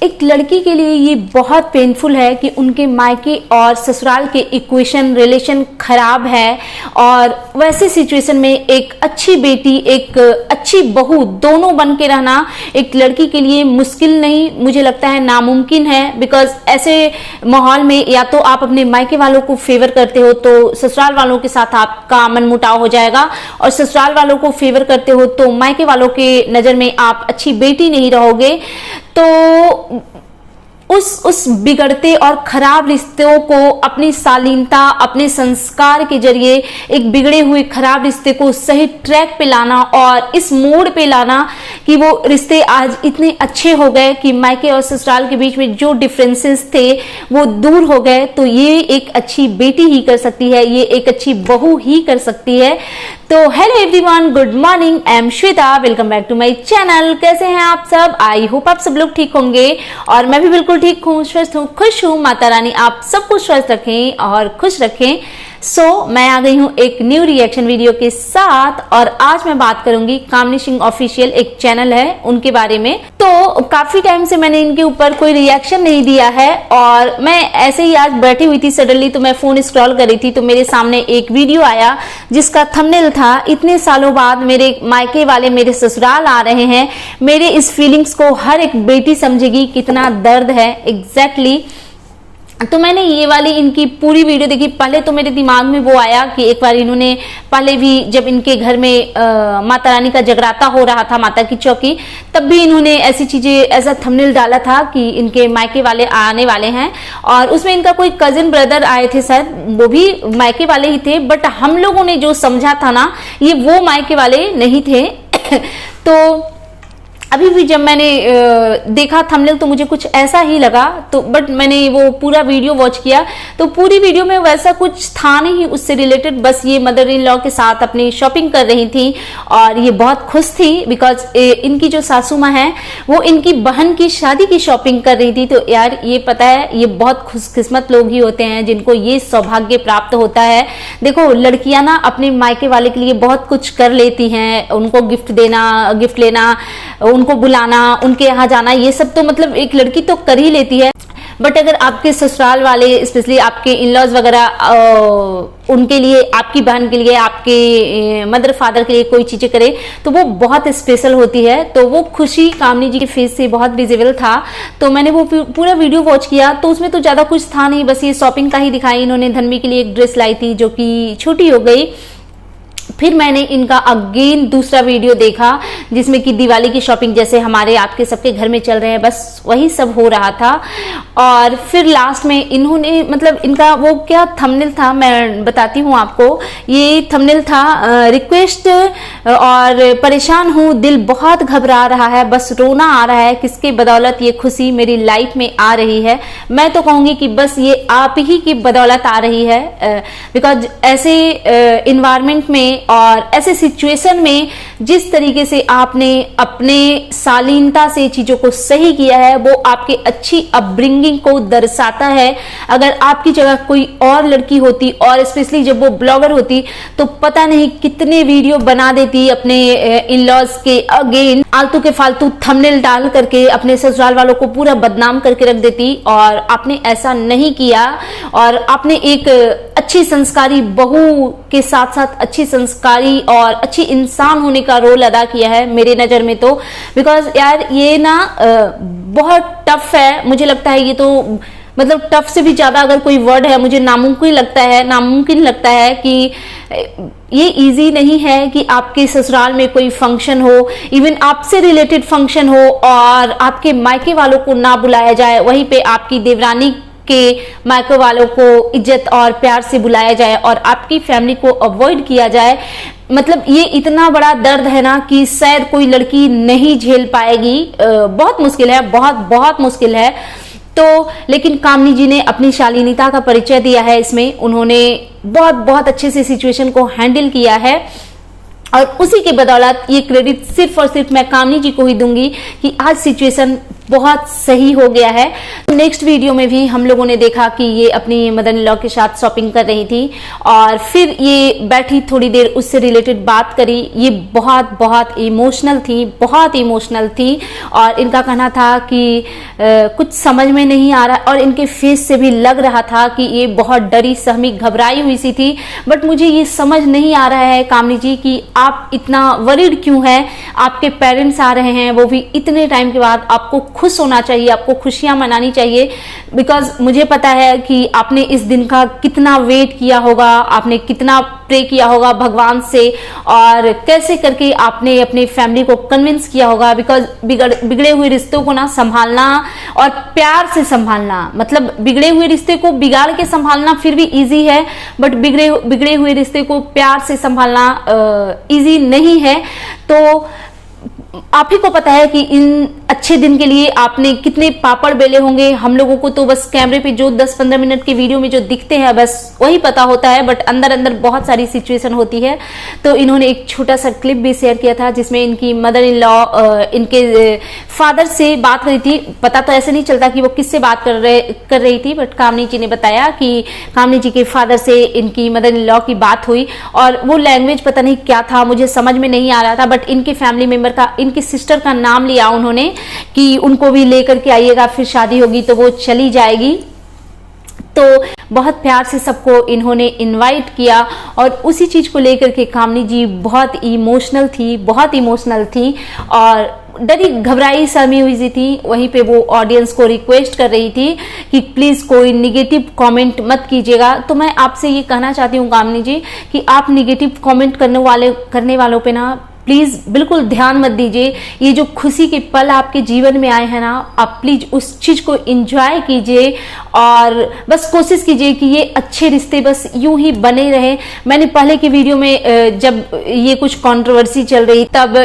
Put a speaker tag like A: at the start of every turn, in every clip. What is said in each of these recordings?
A: एक लड़की के लिए ये बहुत पेनफुल है कि उनके मायके और ससुराल के इक्वेशन रिलेशन खराब है, और वैसे सिचुएशन में एक अच्छी बेटी, एक अच्छी बहू दोनों बन के रहना एक लड़की के लिए मुश्किल नहीं, मुझे लगता है नामुमकिन है। बिकॉज ऐसे माहौल में या तो आप अपने मायके वालों को फेवर करते हो तो ससुराल वालों के साथ आपका मनमुटाव हो जाएगा, और ससुराल वालों को फेवर करते हो तो मायके वालों के नजर में आप अच्छी बेटी नहीं रहोगे। तो उस बिगड़ते और खराब रिश्तों को अपनी शालीनता, अपने संस्कार के जरिए एक बिगड़े हुए खराब रिश्ते को सही ट्रैक पे लाना और इस मोड़ पे लाना कि वो रिश्ते आज इतने अच्छे हो गए कि मायके और ससुराल के बीच में जो डिफरेंसेस थे वो दूर हो गए, तो ये एक अच्छी बेटी ही कर सकती है, ये एक अच्छी बहू ही कर सकती है। तो hello everyone, good morning, I am Shweta, welcome back to my channel. कैसे हैं आप सब? आई होप आप सब लोग ठीक होंगे और मैं भी बिल्कुल ठीक हूँ, स्वस्थ हूँ, खुश हूँ। माता रानी आप सबको स्वस्थ रखें और खुश रखें। मैं आ गई हूँ एक न्यू रिएक्शन वीडियो के साथ, और आज मैं बात करूंगी कामनी सिंह ऑफिशियल, एक चैनल है उनके बारे में। तो काफी टाइम से मैंने इनके ऊपर कोई रिएक्शन नहीं दिया है, और मैं ऐसे ही आज बैठी हुई थी, सडनली तो मैं फोन स्क्रॉल कर रही थी तो मेरे सामने एक वीडियो आया जिसका थंबनेल था, इतने सालों बाद मेरे मायके वाले मेरे ससुराल आ रहे हैं। मेरे इस फीलिंग्स को हर एक बेटी समझेगी कितना दर्द है एग्जैक्टली। तो मैंने ये वाली इनकी पूरी वीडियो देखी। पहले तो मेरे दिमाग में वो आया कि एक बार इन्होंने पहले भी जब इनके घर में माता रानी का जगराता हो रहा था, माता की चौकी, तब भी इन्होंने ऐसी चीजें, ऐसा थंबनेल डाला था कि इनके मायके वाले आने वाले हैं, और उसमें इनका कोई कजिन ब्रदर आए थे, शायद वो भी मायके वाले ही थे, बट हम लोगों ने जो समझा था ना, ये वो मायके वाले नहीं थे। तो अभी भी जब मैंने देखा थंबनेल तो मुझे कुछ ऐसा ही लगा, तो बट मैंने वो पूरा वीडियो वॉच किया तो पूरी वीडियो में वैसा कुछ था नहीं उससे रिलेटेड। बस ये मदर इन लॉ के साथ अपनी शॉपिंग कर रही थी और ये बहुत खुश थी बिकॉज इनकी जो सासू माँ है वो इनकी बहन की शादी की शॉपिंग कर रही थी। तो यार ये पता है, ये बहुत खुशकिस्मत लोग ही होते हैं जिनको ये सौभाग्य प्राप्त होता है। देखो लड़कियां ना अपने मायके वाले के लिए बहुत कुछ कर लेती हैं, उनको गिफ्ट देना, गिफ्ट लेना, उनको बुलाना, उनके यहाँ जाना, ये सब तो मतलब एक लड़की तो कर ही लेती है। बट अगर आपके ससुराल वाले, स्पेशली आपके इन-लॉज वगैरह, उनके लिए, आपकी बहन के लिए, आपके मदर फादर के लिए कोई चीजें करे तो वो बहुत स्पेशल होती है। तो वो खुशी कामनी जी के फेस से बहुत विजिबल था। तो मैंने वो पूरा वीडियो वॉच किया तो उसमें तो ज्यादा कुछ था नहीं, बस ये शॉपिंग का ही दिखाई। इन्होंने धन्वी के लिए एक ड्रेस लाई थी जो कि छोटी हो गई। फिर मैंने इनका अगेन दूसरा वीडियो देखा जिसमें कि दिवाली की शॉपिंग जैसे हमारे आपके सबके घर में चल रहे हैं, बस वही सब हो रहा था। और फिर लास्ट में इन्होंने, मतलब इनका वो क्या थंबनेल था मैं बताती हूँ आपको। ये थंबनेल था रिक्वेस्ट और परेशान हूँ, दिल बहुत घबरा रहा है, बस रोना आ रहा है, किसके बदौलत ये खुशी मेरी लाइफ में आ रही है। मैं तो कहूँगी कि बस ये आप ही की बदौलत आ रही है, बिकॉज ऐसे इन्वायरमेंट में और ऐसे सिचुएशन में जिस तरीके से आपने अपने शालीनता से चीजों को सही किया है वो आपके अच्छी अपब्रिंगिंग को दर्शाता है। अगर आपकी जगह कोई और लड़की होती और स्पेशली जब वो ब्लॉगर होती तो पता नहीं कितने वीडियो बना देती अपने इन-लॉज के अगेन, आलतू के फालतू थंबनेल डाल करके अपने ससुराल वालों को पूरा बदनाम करके रख देती। और आपने ऐसा नहीं किया और आपने एक अच्छी संस्कारी बहू के साथ साथ अच्छी संस्कारी और अच्छी इंसान होने का रोल अदा किया है मेरे नजर में तो। बिकॉज यार ये ना बहुत टफ है, मुझे लगता है ये तो मतलब टफ से भी ज्यादा अगर कोई वर्ड है मुझे नामुमकिन लगता है कि ये इजी नहीं है कि आपके ससुराल में कोई फंक्शन हो, इवन आपसे रिलेटेड फंक्शन हो और आपके मायके वालों को ना बुलाया जाए, वहीं पे आपकी देवरानी के मायके वालों को इज्जत और प्यार से बुलाया जाए और आपकी फैमिली को अवॉइड किया जाए। मतलब ये इतना बड़ा दर्द है ना कि शायद कोई लड़की नहीं झेल पाएगी। बहुत मुश्किल है, बहुत बहुत मुश्किल है। तो लेकिन कामनी जी ने अपनी शालीनता का परिचय दिया है इसमें, उन्होंने बहुत बहुत अच्छे से सिचुएशन को हैंडल किया है और उसी के बदौलत ये क्रेडिट सिर्फ और सिर्फ मैं कामनी जी को ही दूंगी कि आज सिचुएशन बहुत सही हो गया है। नेक्स्ट वीडियो में भी हम लोगों ने देखा कि ये अपनी मदर इन लॉ के साथ शॉपिंग कर रही थी और फिर ये बैठी थोड़ी देर उससे रिलेटेड बात करी। ये बहुत बहुत इमोशनल थी, बहुत इमोशनल थी और इनका कहना था कि कुछ समझ में नहीं आ रहा और इनके फेस से भी लग रहा था कि ये बहुत डरी सहमी घबराई हुई सी थी। बट मुझे ये समझ नहीं आ रहा है कामनी जी कि आप इतना वरीड क्यों है। आपके पेरेंट्स आ रहे हैं, वो भी इतने टाइम के बाद। आपको खुश होना चाहिए, आपको खुशियां मनानी चाहिए। बिकॉज मुझे पता है कि आपने इस दिन का कितना वेट किया होगा, आपने कितना प्रे किया होगा भगवान से और कैसे करके आपने अपने फैमिली को कन्विंस किया होगा। बिकॉज बिगड़े हुए रिश्तों को ना संभालना और प्यार से संभालना, मतलब बिगड़े हुए रिश्ते को बिगाड़ के संभालना फिर भी इजी है, बट बिगड़े हुए रिश्ते को प्यार से संभालना इजी नहीं है। तो आप ही को पता है कि इन अच्छे दिन के लिए आपने कितने पापड़ बेले होंगे। हम लोगों को तो बस कैमरे पे जो 10-15 मिनट की वीडियो में जो दिखते हैं बस वही पता होता है, बट अंदर अंदर बहुत सारी सिचुएशन होती है। तो इन्होंने एक छोटा सा क्लिप भी शेयर किया था जिसमें इनकी मदर इन लॉ इनके फादर से बात कर रही थी। पता तो ऐसे नहीं चलता कि वो किससे बात कर रही थी, बट कामनी जी ने बताया कि कामनी जी के फादर से इनकी मदर इन लॉ की बात हुई और वो लैंग्वेज पता नहीं क्या था, मुझे समझ में नहीं आ रहा था। बट इनके फैमिली मेंबर का, इनकी सिस्टर का नाम लिया उन्होंने कि उनको भी लेकर के आइएगा, फिर शादी होगी तो वो चली जाएगी। तो बहुत प्यार से सबको इन्होंने इनवाइट किया और उसी चीज को लेकर के कामनी जी बहुत इमोशनल थी, बहुत इमोशनल थी और डरी घबराई सहमी हुई थी। वहीं पे वो ऑडियंस को रिक्वेस्ट कर रही थी कि प्लीज कोई निगेटिव कमेंट मत कीजिएगा। तो मैं आपसे ये कहना चाहती हूँ कामनी जी कि आप निगेटिव कमेंट करने वालों पे ना प्लीज बिल्कुल ध्यान मत दीजिए। ये जो खुशी के पल आपके जीवन में आए हैं ना, आप प्लीज उस चीज को एंजॉय कीजिए और बस कोशिश कीजिए कि ये अच्छे रिश्ते बस यूं ही बने रहे। मैंने पहले की वीडियो में जब ये कुछ कंट्रोवर्सी चल रही तब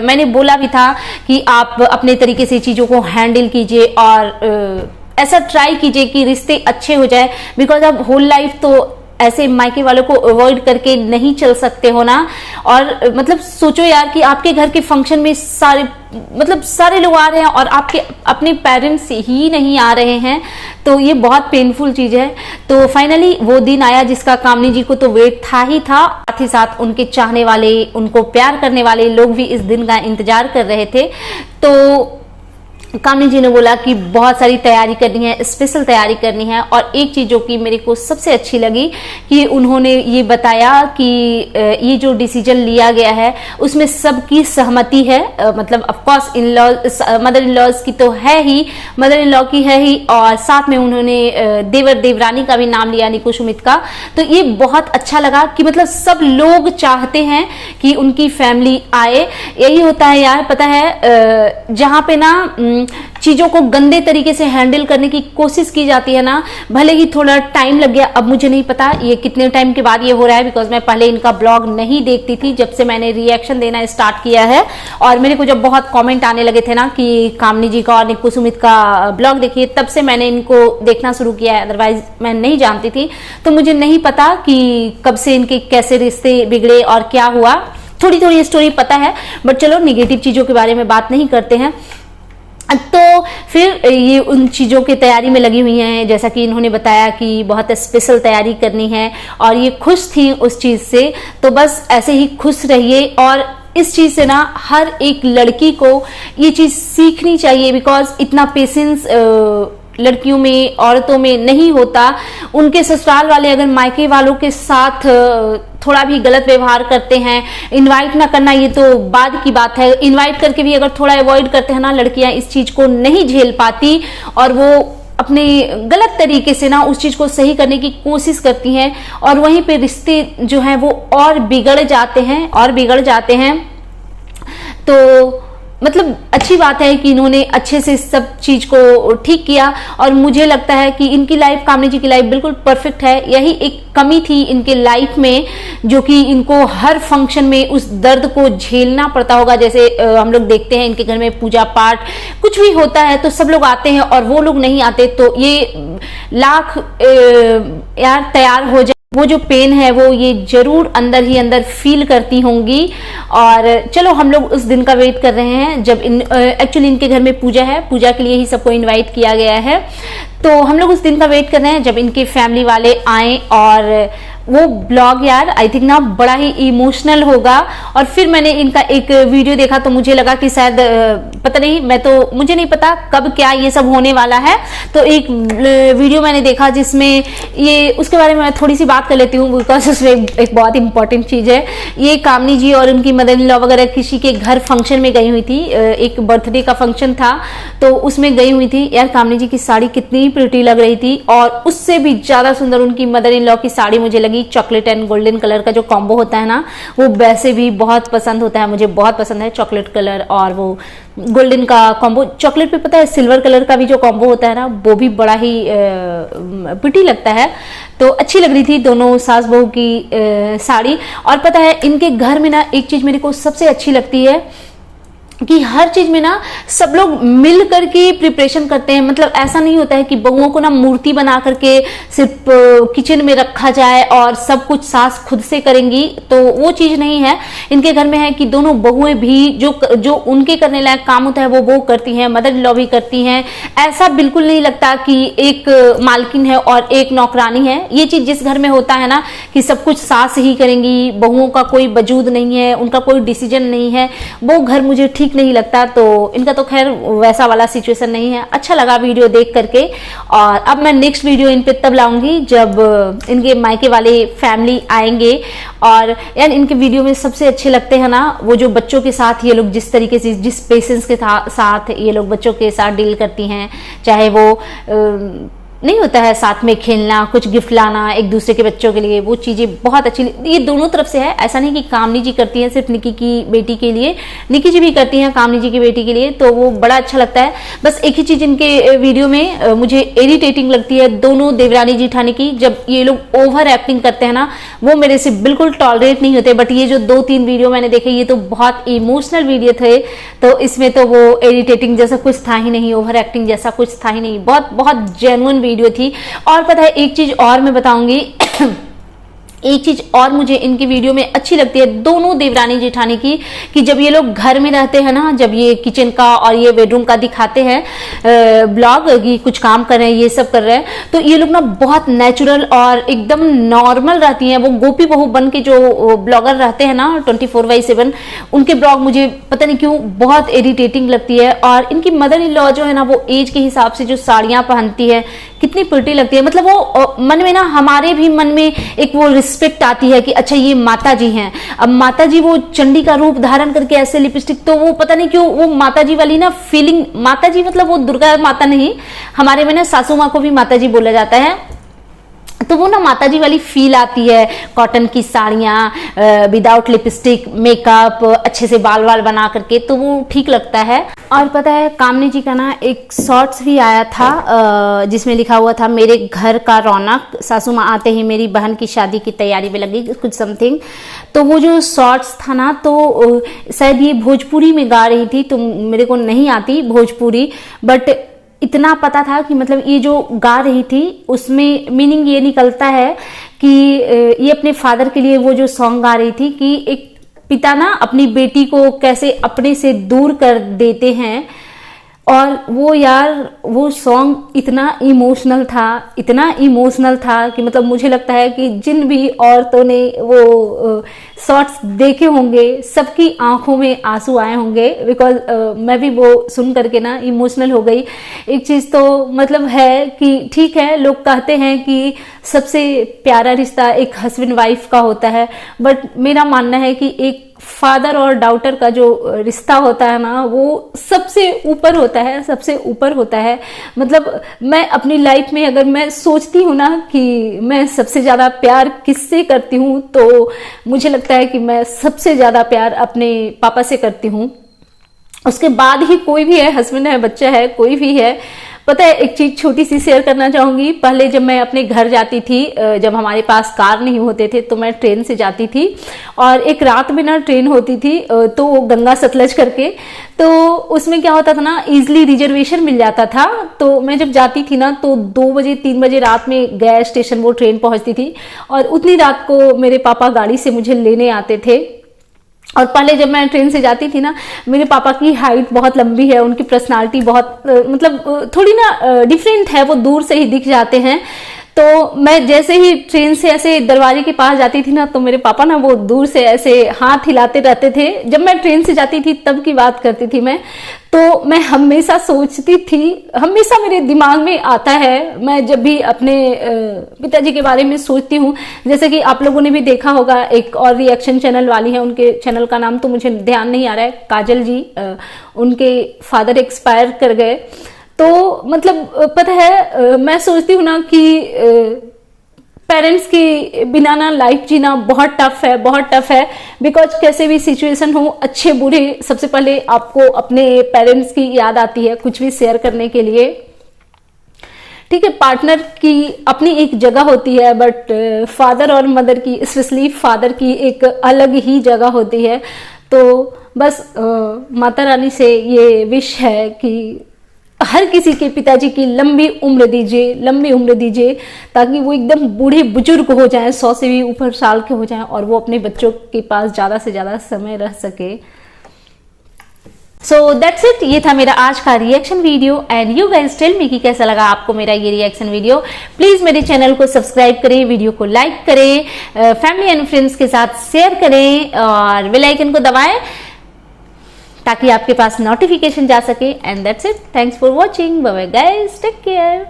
A: मैंने बोला भी था कि आप अपने तरीके से चीजों को हैंडल कीजिए और ऐसा ट्राई कीजिए कि रिश्ते अच्छे हो जाए। बिकॉज अब होल लाइफ तो ऐसे मायके वालों को अवॉइड करके नहीं चल सकते हो ना। और मतलब सोचो यार कि आपके घर के फंक्शन में सारे लोग आ रहे हैं और आपके अपने पेरेंट्स ही नहीं आ रहे हैं, तो ये बहुत पेनफुल चीज है। तो फाइनली वो दिन आया जिसका कामनी जी को तो वेट था ही था, साथ ही साथ उनके चाहने वाले, उनको प्यार करने वाले लोग भी इस दिन का इंतजार कर रहे थे। तो कामनी जी ने बोला कि बहुत सारी तैयारी करनी है, स्पेशल तैयारी करनी है। और एक चीज जो कि मेरे को सबसे अच्छी लगी कि उन्होंने ये बताया कि ये जो डिसीजन लिया गया है उसमें सबकी सहमति है। मतलब of course in law, mother in laws की तो है ही, मदर इन लॉ की है ही, और साथ में उन्होंने देवर देवरानी का भी नाम लिया, निकु सुमित का। तो ये बहुत अच्छा लगा कि मतलब सब लोग चाहते हैं कि उनकी फैमिली आए। यही होता है यार, पता है जहां पे ना चीजों को गंदे तरीके से हैंडल करने की कोशिश की जाती है ना, भले ही थोड़ा टाइम लग गया। अब मुझे नहीं पता ये कितने टाइम के बाद ये हो रहा है, बिकॉज मैं पहले इनका ब्लॉग नहीं देखती थी। जब से मैंने रिएक्शन देना स्टार्ट किया है और मेरे को जब बहुत कमेंट आने लगे थे ना कि कामनी जी का और निकु सुमित का ब्लॉग देखिए, तब से मैंने इनको देखना शुरू किया है। अदरवाइज मैं नहीं जानती थी, तो मुझे नहीं पता कि कब से इनके कैसे रिश्ते बिगड़े और क्या हुआ। थोड़ी थोड़ी स्टोरी पता है, बट चलो निगेटिव चीजों के बारे में बात नहीं करते हैं। तो फिर ये उन चीज़ों की तैयारी में लगी हुई हैं, जैसा कि इन्होंने बताया कि बहुत स्पेशल तैयारी करनी है और ये खुश थी उस चीज़ से। तो बस ऐसे ही खुश रहिए और इस चीज़ से ना हर एक लड़की को ये चीज़ सीखनी चाहिए। बिकॉज इतना पेशेंस लड़कियों में, औरतों में नहीं होता। उनके ससुराल वाले अगर मायके वालों के साथ थोड़ा भी गलत व्यवहार करते हैं, इनवाइट ना करना ये तो बाद की बात है, इनवाइट करके भी अगर थोड़ा अवॉइड करते हैं ना, लड़कियां इस चीज को नहीं झेल पाती और वो अपने गलत तरीके से ना उस चीज को सही करने की कोशिश करती हैं और वहीं पे रिश्ते जो हैं वो और बिगड़ जाते हैं। तो मतलब अच्छी बात है कि इन्होंने अच्छे से सब चीज को ठीक किया और मुझे लगता है कि इनकी लाइफ, कामनी जी की लाइफ बिल्कुल परफेक्ट है। यही एक कमी थी इनके लाइफ में, जो कि इनको हर फंक्शन में उस दर्द को झेलना पड़ता होगा। जैसे हम लोग देखते हैं इनके घर में पूजा पाठ कुछ भी होता है तो सब लोग आते हैं और वो लोग नहीं आते, तो ये लाख यार तैयार हो जाए वो जो पेन है वो ये जरूर अंदर ही अंदर फील करती होंगी। और चलो हम लोग उस दिन का वेट कर रहे हैं जब एक्चुअली इनके घर में पूजा है, पूजा के लिए ही सबको इनवाइट किया गया है, तो हम लोग उस दिन का वेट कर रहे हैं जब इनके फैमिली वाले आए। और वो ब्लॉग यार आई थिंक ना बड़ा ही इमोशनल होगा। और फिर मैंने इनका एक वीडियो देखा तो मुझे लगा कि शायद पता नहीं, मुझे नहीं पता कब क्या ये सब होने वाला है, तो एक वीडियो मैंने देखा जिसमें ये, उसके बारे में मैं थोड़ी सी बात कर लेती हूँ बिकॉज उसमें एक बहुत इंपॉर्टेंट चीज है। ये कामनी जी और उनकी मदर इन लॉ वगैरह किसी के घर फंक्शन में गई हुई थी, एक बर्थडे का फंक्शन था तो उसमें गई हुई थी। यार कामनी जी की साड़ी कितनी प्रिटी लग रही थी, और उससे भी ज्यादा सुंदर उनकी मदर इन लॉ की साड़ी मुझे लगी। चॉकलेट एंड गोल्डन कलर का जो कॉम्बो होता है ना, वो वैसे भी बहुत पसंद होता है, मुझे बहुत पसंद है चॉकलेट कलर और वो गोल्डन का कॉम्बो। चॉकलेट पे पता है सिल्वर कलर का भी जो कॉम्बो होता है ना, वो भी बड़ा ही प्रिटी लगता है। तो अच्छी लग रही थी दोनों सास बहू की साड़ी। और पता है इनके घर में ना एक चीज मेरे को सबसे अच्छी लगती है कि हर चीज में ना सब लोग मिल करके प्रिपरेशन करते हैं। मतलब ऐसा नहीं होता है कि बहुओं को ना मूर्ति बना करके सिर्फ किचन में रखा जाए और सब कुछ सास खुद से करेंगी, तो वो चीज नहीं है। इनके घर में है कि दोनों बहुएं भी जो उनके करने लायक काम होता है वो करती हैं, मदर इन लॉ भी करती हैं। ऐसा बिल्कुल नहीं लगता कि एक मालकिन है और एक नौकरानी है। ये चीज जिस घर में होता है ना कि सब कुछ सास ही करेंगी, बहुओं का कोई वजूद नहीं है, उनका कोई डिसीजन नहीं है, वो घर मुझे ठीक नहीं लगता। तो इनका तो खैर वैसा वाला सिचुएशन नहीं है। अच्छा लगा वीडियो देख करके। और अब मैं नेक्स्ट वीडियो इन पे तब लाऊंगी जब इनके मायके वाले फैमिली आएंगे। और यार इनके वीडियो में सबसे अच्छे लगते हैं ना वो जो बच्चों के साथ ये लोग जिस तरीके से, जिस पेशेंस के साथ ये लोग बच्चों के साथ डील करती हैं, चाहे वो नहीं होता है साथ में खेलना, कुछ गिफ्ट लाना एक दूसरे के बच्चों के लिए, वो चीजें बहुत अच्छी। ये दोनों तरफ से है, ऐसा नहीं कि कामनी जी करती है सिर्फ निकी की बेटी के लिए, निकी जी भी करती हैं कामनी जी की बेटी के लिए, तो वो बड़ा अच्छा लगता है। बस एक ही चीज इनके वीडियो में मुझे इरिटेटिंग लगती है, दोनों देवरानी जेठानी की, जब ये लोग ओवर एक्टिंग करते हैं ना, वो मेरे से बिल्कुल टॉलरेट नहीं होते। बट ये जो 2-3 वीडियो मैंने देखे ये तो बहुत इमोशनल वीडियो थे, तो इसमें तो वो इरिटेटिंग जैसा कुछ था ही नहीं, ओवर एक्टिंग जैसा कुछ था ही नहीं, बहुत बहुत जेन्युइन वीडियो थी। और पता है एक चीज और मैं बताऊंगी एक चीज और मुझे इनकी वीडियो में अच्छी लगती है दोनों देवरानी जेठानी की, कि जब ये लोग घर में रहते हैं ना, जब ये किचन का और ये बेडरूम का दिखाते हैं ब्लॉग कि कुछ काम कर रहे हैं, ये सब कर रहे हैं, तो ये लोग ना बहुत नेचुरल और एकदम नॉर्मल रहती हैं। वो गोपी बहू बन के जो ब्लॉगर रहते हैं ना 24/7, उनके ब्लॉग मुझे पता नहीं क्यों बहुत इरिटेटिंग लगती है। और इनकी मदर इन लॉ जो है ना, वो एज के हिसाब से जो साड़ियां पहनती है कितनी प्रिटी लगती है। मतलब वो मन में ना, हमारे भी मन में एक वो रिस्पेक्ट आती है कि अच्छा ये माता जी हैं। अब माता जी वो चंडी का रूप धारण करके ऐसे लिपस्टिक, तो वो पता नहीं क्यों वो माता जी वाली ना फीलिंग, माता जी मतलब वो दुर्गा माता नहीं, हमारे में ना सासू माँ को भी माता जी बोला जाता है, तो वो ना माता जी वाली फील आती है। कॉटन की साड़ियाँ, विदाउट लिपस्टिक, मेकअप, अच्छे से बाल वाल बना करके, तो वो ठीक लगता है। और पता है कामनी जी का ना एक शॉर्ट्स भी आया था जिसमें लिखा हुआ था मेरे घर का रौनक, सासू माँ आते ही मेरी बहन की शादी की तैयारी में लगी, कुछ समथिंग। तो वो जो शॉर्ट्स था ना, तो शायद ये भोजपुरी में गा रही थी, तो मेरे को नहीं आती भोजपुरी, बट इतना पता था कि मतलब ये जो गा रही थी उसमें मीनिंग ये निकलता है कि ये अपने फादर के लिए वो जो सॉन्ग गा रही थी कि एक पिता ना अपनी बेटी को कैसे अपने से दूर कर देते हैं। और वो यार वो सॉन्ग इतना इमोशनल था कि मतलब मुझे लगता है कि जिन भी औरतों ने वो शॉर्ट्स देखे होंगे सबकी आंखों में आंसू आए होंगे, बिकॉज मैं भी वो सुन करके ना इमोशनल हो गई। एक चीज तो मतलब है कि ठीक है, लोग कहते हैं कि सबसे प्यारा रिश्ता एक हस्बैंड वाइफ का होता है, बट मेरा मानना है कि एक फादर और डॉटर का जो रिश्ता होता है ना, वो सबसे ऊपर होता है। मतलब मैं अपनी लाइफ में अगर मैं सोचती हूँ ना कि मैं सबसे ज्यादा प्यार किससे करती हूँ, तो मुझे लगता है कि मैं सबसे ज्यादा प्यार अपने पापा से करती हूँ। उसके बाद ही कोई भी है, हस्बैंड है, बच्चा है, कोई भी है, पता है, एक चीज छोटी सी शेयर करना चाहूंगी। पहले जब मैं अपने घर जाती थी, जब हमारे पास कार नहीं होते थे, तो मैं ट्रेन से जाती थी। और एक रात में ना ट्रेन होती थी, तो गंगा सतलज करके, तो उसमें क्या होता था ना, इजिली रिजर्वेशन मिल जाता था। तो मैं जब जाती थी ना, तो 2 बजे 3 बजे रात में गया स्टेशन वो ट्रेन पहुंचती थी, और उतनी रात को मेरे पापा गाड़ी से मुझे लेने आते थे। और पहले जब मैं ट्रेन से जाती थी ना, मेरे पापा की हाइट बहुत लंबी है, उनकी पर्सनालिटी बहुत मतलब थोड़ी ना डिफरेंट है, वो दूर से ही दिख जाते हैं। तो मैं जैसे ही ट्रेन से ऐसे दरवाजे के पास जाती थी ना, तो मेरे पापा ना वो दूर से ऐसे हाथ हिलाते रहते थे। जब मैं ट्रेन से जाती थी तब की बात करती थी मैं। तो मैं हमेशा सोचती थी, हमेशा मेरे दिमाग में आता है, मैं जब भी अपने पिताजी के बारे में सोचती हूँ, जैसे कि आप लोगों ने भी देखा होगा, एक और रिएक्शन चैनल वाली है, उनके चैनल का नाम तो मुझे ध्यान नहीं आ रहा है, काजल जी, उनके फादर एक्सपायर कर गए। तो मतलब पता है, मैं सोचती हूँ ना कि पेरेंट्स के बिना ना लाइफ जीना बहुत टफ है, बहुत टफ है। बिकॉज कैसे भी सिचुएशन हो, अच्छे बुरे, सबसे पहले आपको अपने पेरेंट्स की याद आती है कुछ भी शेयर करने के लिए। ठीक है, पार्टनर की अपनी एक जगह होती है, बट फादर और मदर की, स्पेशली फादर की एक अलग ही जगह होती है। तो बस माता रानी से ये विश है कि हर किसी के पिताजी की लंबी उम्र दीजिए, लंबी उम्र दीजिए, ताकि वो एकदम बूढ़े बुजुर्ग हो जाएं, 100 से भी ऊपर साल के हो जाएं, और वो अपने बच्चों के पास ज्यादा से ज्यादा समय रह सके। सो दैट्स इट, ये था मेरा आज का reaction video. And you guys tell me कि कैसा लगा आपको मेरा ये रिएक्शन वीडियो। प्लीज मेरे चैनल को सब्सक्राइब करें, वीडियो को लाइक करें, फैमिली एंड फ्रेंड्स के साथ शेयर करें, और बेल आइकन को दबाएं ताकि आपके पास नोटिफिकेशन जा सके। And that's it, thanks for watching, bye bye guys, take care.